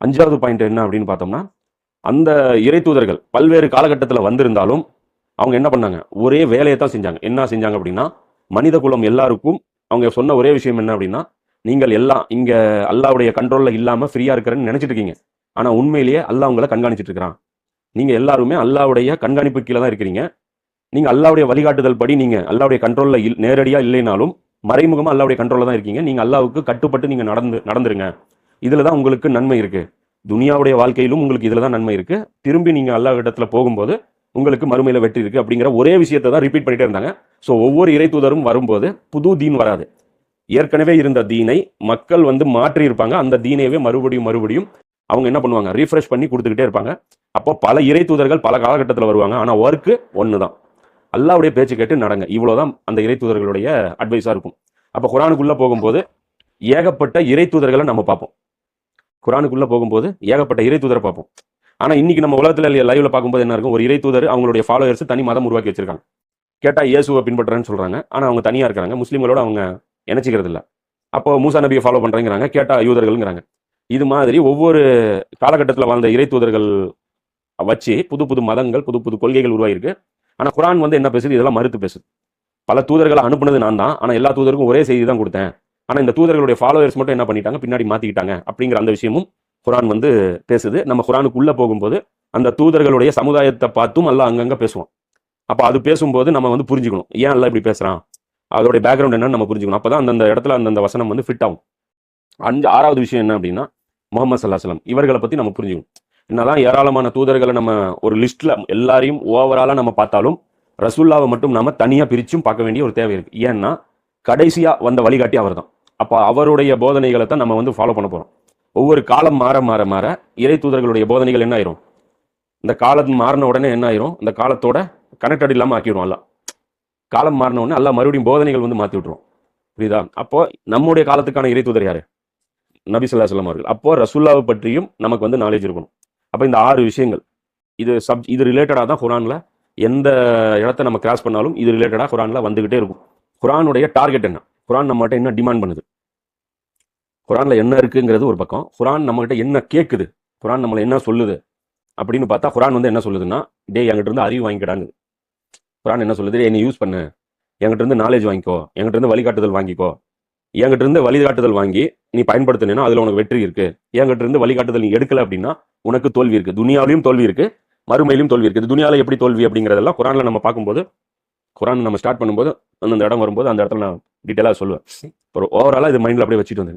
5வது பாயிண்ட் என்ன அப்படின்னு பார்த்தோம்னா, அந்த இறை தூதர்கள் பல்வேறு காலகட்டத்தில் வந்திருந்தாலும் அவங்க என்ன பண்ணாங்க, ஒரே வேலையை தான் செஞ்சாங்க. என்ன செஞ்சாங்க அப்படின்னா, மனித குலம் எல்லாருக்கும் அவங்க சொன்ன ஒரே விஷயம் என்ன அப்படின்னா, நீங்கள் எல்லாம் இங்க அல்லாவுடைய கண்ட்ரோல்ல இல்லாம ஃப்ரீயா இருக்கிறேன்னு நினைச்சிட்டு இருக்கீங்க. ஆனா உண்மையிலேயே அல்லாஹ் உங்களை கண்காணிச்சிட்டு இருக்கிறான். நீங்க எல்லாருமே அல்லாவுடைய கண்காணிப்பு கீழே தான் இருக்கிறீங்க. நீங்க அல்லாவுடைய வழிகாட்டுதல் படி நீங்க அல்லாவுடைய கண்ட்ரோல்ல நேரடியா இல்லைனாலும் மறைமுகமா அல்லாவுடைய கண்ட்ரோல்ல தான் இருக்கீங்க. நீங்க அல்லாவுக்கு கட்டுப்பட்டு நீங்க நடந்துருங்க. இதுல தான் உங்களுக்கு நன்மை இருக்கு. துனியாவுடைய வாழ்க்கையிலும் உங்களுக்கு இதுல தான் நன்மை இருக்கு. திரும்பி நீங்க அல்லாஹ் இடத்துல போகும்போது உங்களுக்கு மறுமையில வெற்றி இருக்கு அப்படிங்கிற ஒரே விஷயத்தை தான் ரிப்பீட் பண்ணிட்டே இருந்தாங்க. ஸோ ஒவ்வொரு இறை தூதரும் வரும்போது புது தீன் வராது. ஏற்கனவே இருந்த தீனை மக்கள் மாற்றி இருப்பாங்க. அந்த தீனையவே மறுபடியும் அவங்க என்ன பண்ணுவாங்க, ரீஃப்ரெஷ் பண்ணி கொடுத்துக்கிட்டே இருப்பாங்க. அப்போ பல இறை தூதர்கள் பல காலகட்டத்தில் வருவாங்க. ஆனால் ஒர்க்கு ஒன்று தான். அல்லாவுடைய பேச்சு கேட்டு நடங்க. இவ்வளோதான் அந்த இறை தூதர்களுடைய அட்வைஸாக இருக்கும். அப்போ குரானுக்குள்ளே போகும்போது ஏகப்பட்ட இறை தூதர்களை நம்ம பார்ப்போம். குரானுக்குள்ளே போகும்போது ஏகப்பட்ட இறை தூதரை பார்ப்போம். ஆனால் இன்னைக்கு நம்ம உலகத்தில் லைவ்ல பார்க்கும்போது என்ன இருக்கும், ஒரு இறை தூதர் அவங்களுடைய ஃபாலோவர்ஸ் தனி மதம் உருவாக்கி வச்சிருக்காங்க. கேட்டால் இயேசுவை பின்பற்றுறேன்னு சொல்கிறாங்க. ஆனால் அவங்க தனியாக இருக்கிறாங்க. முஸ்லீம்களோட அவங்க இணைச்சிக்கிறது இல்லை. அப்போ மூசா நபியை ஃபாலோ பண்ணுறேங்கிறாங்க. கேட்டால் யூதர்கள்ங்கிறாங்க. இது மாதிரி ஒவ்வொரு காலகட்டத்தில் வாழ்ந்த இறை தூதர்கள் வச்சு புது புது மதங்கள் புது புது கொள்கைகள் உருவாயிருக்கு. ஆனால் குரான் என்ன பேசுது, இதெல்லாம் மறுத்து பேசுது. பல தூதர்களை அனுப்புனது நான் தான், ஆனால் எல்லா தூதருக்கும் ஒரே செய்தி தான் கொடுத்தேன். ஆனால் இந்த தூதர்களுடைய ஃபாலோவர்ஸ் மட்டும் என்ன பண்ணிட்டாங்க, பின்னாடி மாற்றிக்கிட்டாங்க அப்படிங்கிற அந்த விஷயமும் குரான் பேசுது. நம்ம குரானுக்குள்ளே போகும்போது அந்த தூதர்களுடைய சமுதாயத்தை பார்த்தும் எல்லாம் அங்கங்கே பேசுவோம். அப்போ அது பேசும்போது நம்ம புரிஞ்சுக்கணும், ஏன் எல்லாம் இப்படி பேசுகிறான், அதோடைய பேக்ரவுண்ட் என்னன்னு நம்ம புரிஞ்சுக்கணும். அப்போ தான் அந்தந்த இடத்துல அந்தந்த வசனம் ஃபிட் ஆகும். 6வது விஷயம் என்ன அப்படின்னா, முகமது ஸல்லல்லாஹு அலைஹி வஸல்லம் இவர்களை பற்றி நம்ம புரிஞ்சுக்கணும். என்னதான் ஏராளமான தூதர்களை நம்ம ஒரு லிஸ்ட்ல எல்லாரையும் ஓவராலாக நம்ம பார்த்தாலும் ரசூல்லாவை மட்டும் நாம தனியாக பிரிச்சும் பார்க்க வேண்டிய ஒரு தேவை இருக்கு. ஏன்னா கடைசியாக வந்த வழிகாட்டி அவர் தான். அப்போ அவருடைய போதனைகளை தான் நம்ம ஃபாலோ பண்ண போகிறோம். ஒவ்வொரு காலம் மாற மாற மாற இறை தூதர்களுடைய போதனைகள் என்ன ஆயிரும், இந்த காலம் மாறின உடனே என்ன ஆயிரும், இந்த காலத்தோட கனெக்டட் இல்லாமல் ஆக்கிடுவோம். அல்ல காலம் மாறின உடனே அல்ல மறுபடியும் போதனைகள் மாற்றி விட்டுருவோம். புரியுதா? அப்போ நம்முடைய காலத்துக்கான இறை தூதர் யாரு, நபி ஸல்லல்லாஹு அலைஹி வஸல்லம் அவர்கள். அப்போ ரசூல்லாவை பற்றியும் நமக்கு நாலேஜ் இருக்கணும். அப்போ இந்த 6 விஷயங்கள் இது ரிலேட்டடாக தான் குரான்ல எந்த இடத்த நம்ம கிராஸ் பண்ணாலும் இது ரிலேட்டடாக குரான்ல வந்துகிட்டே இருக்கும். குரானுடைய டார்கெட் என்ன, குரான் நம்மகிட்ட என்ன டிமாண்ட் பண்ணுது, குரான்ல என்ன இருக்குங்கிறது ஒரு பக்கம், குரான் நம்மகிட்ட என்ன கேட்குது, குரான் நம்மளை என்ன சொல்லுது அப்படின்னு பார்த்தா குரான் என்ன சொல்லுதுன்னா, டே என்கிட்ட இருந்து அறிவு வாங்கிக்கிடாங்க. குரான் என்ன சொல்லுது, என்னை யூஸ் பண்ணு, என்கிட்ட இருந்து நாலேஜ் வாங்கிக்கோ, என்கிட்ட இருந்து வழிகாட்டுதல் வாங்கிக்கோ. என்கிட்ட இருந்து வழிகாட்டுதல் வாங்கி நீ பயன்படுத்தினா அதுல உனக்கு வெற்றி இருக்கு. என்கிட்ட இருந்து வழிகாட்டுதல் நீ எடுக்கல அப்படின்னா உனக்கு தோல்வி இருக்கு. துனியாவிலையும் தோல்வி இருக்கு, மறுமையிலும் தோல்வி இருக்குது. துனியால எப்படி தோல்வி அப்படிங்கிறதெல்லாம் குரான்ல நம்ம பார்க்கும்போது, குரான் நம்ம ஸ்டார்ட் பண்ணும்போது அந்த இடம் வரும்போது அந்த இடத்துல நான் டீட்டெயிலாக சொல்லுவேன். ஒரு ஓவராலாக இது மைண்டில் அப்படியே வச்சுட்டு வந்து